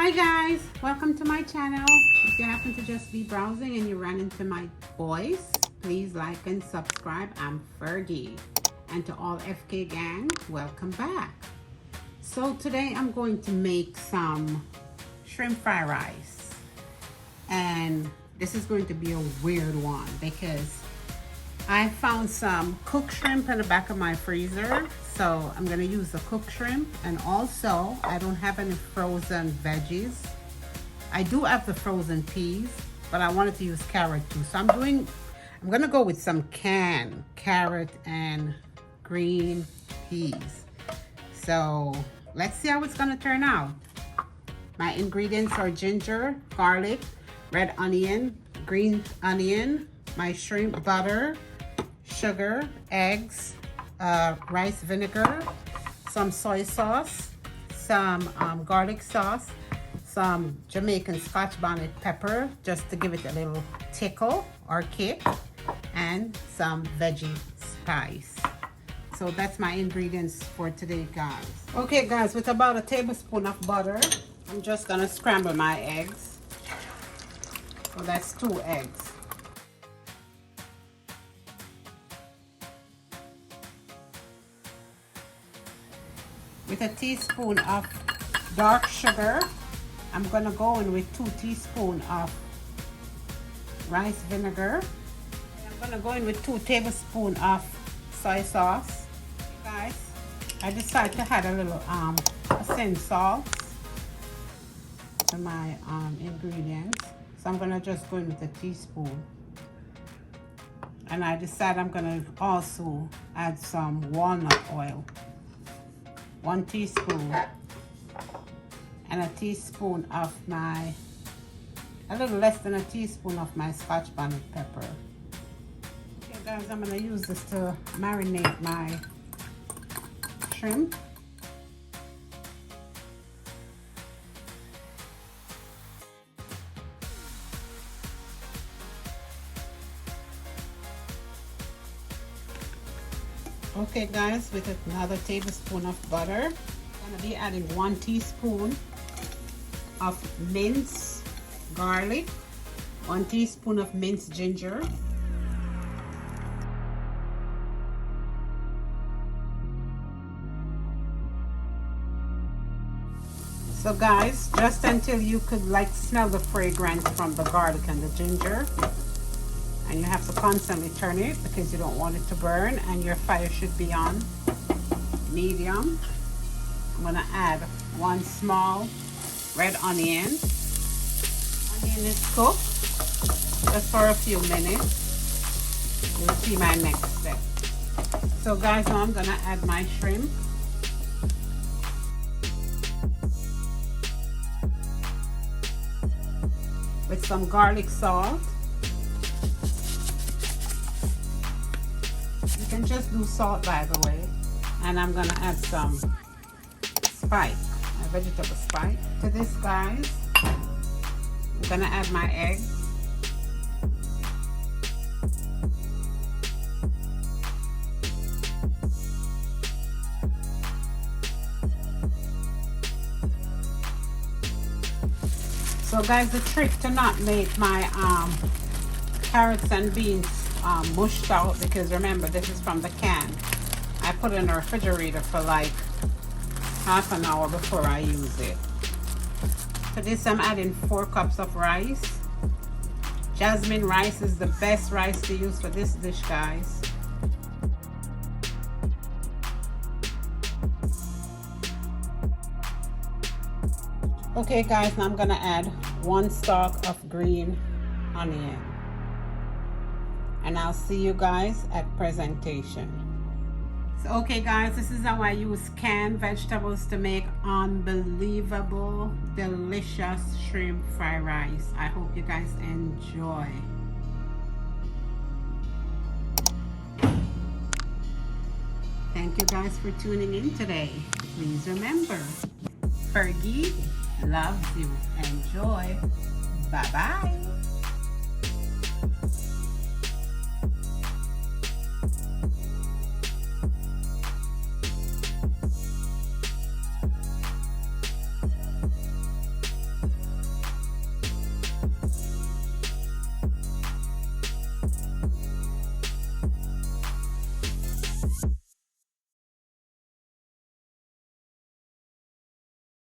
Hi guys, welcome to my channel. If you happen to just be browsing and you ran into my voice, please like and subscribe. I'm Fergie, and to all FK gang, welcome back. So today I'm going to make some shrimp fried rice, and this is going to be a weird one because I found some cooked shrimp in the back of my freezer, so I'm gonna use the cooked shrimp. And also, I don't have any frozen veggies. I do have the frozen peas, but I wanted to use carrot too. So I'm gonna go with some canned carrot and green peas. So let's see how it's gonna turn out. My ingredients are ginger, garlic, red onion, green onion, my shrimp butter, sugar, eggs, rice vinegar, some soy sauce, some garlic sauce, some Jamaican Scotch bonnet pepper just to give it a little tickle or kick, and some veggie spice. So that's my ingredients for today, guys. Okay guys, with about a tablespoon of butter, I'm just gonna scramble my eggs. So that's 2 eggs. With a teaspoon of dark sugar, I'm gonna go in with 2 teaspoons of rice vinegar. I'm gonna go in with 2 tablespoons of soy sauce. Guys, I decided to add a little sea salt to my ingredients. So I'm gonna just go in with a teaspoon. And I decided I'm gonna also add some walnut oil. 1 teaspoon, and a teaspoon of a little less than a teaspoon of my Scotch bonnet pepper. Okay guys, I'm gonna use this to marinate my shrimp. Okay guys, with another tablespoon of butter, I'm gonna be adding 1 teaspoon of minced garlic, 1 teaspoon of minced ginger, so guys, just until you could smell the fragrance from the garlic and the ginger. And you have to constantly turn it because you don't want it to burn, and your fire should be on medium. I'm gonna add 1 small red onion. Onion is cooked just for a few minutes. You'll see my next step. So guys, now I'm gonna add my shrimp. With some garlic salt. You can just do salt, by the way. And I'm gonna add some spice, a vegetable spice to this, guys. I'm gonna add my eggs. So guys, the trick to not make my carrots and beans mushed out, because remember, this is from the can. I put it in the refrigerator for like half an hour before I use it. To this, I'm adding 4 cups of rice. Jasmine rice is the best rice to use for this dish, guys. Okay guys, now I'm gonna add 1 stalk of green onion. And I'll see you guys at presentation. So okay guys, this is how I use canned vegetables to make unbelievable, delicious shrimp fried rice. I hope you guys enjoy. Thank you guys for tuning in today. Please remember, Fergie loves you. Enjoy. Bye-bye.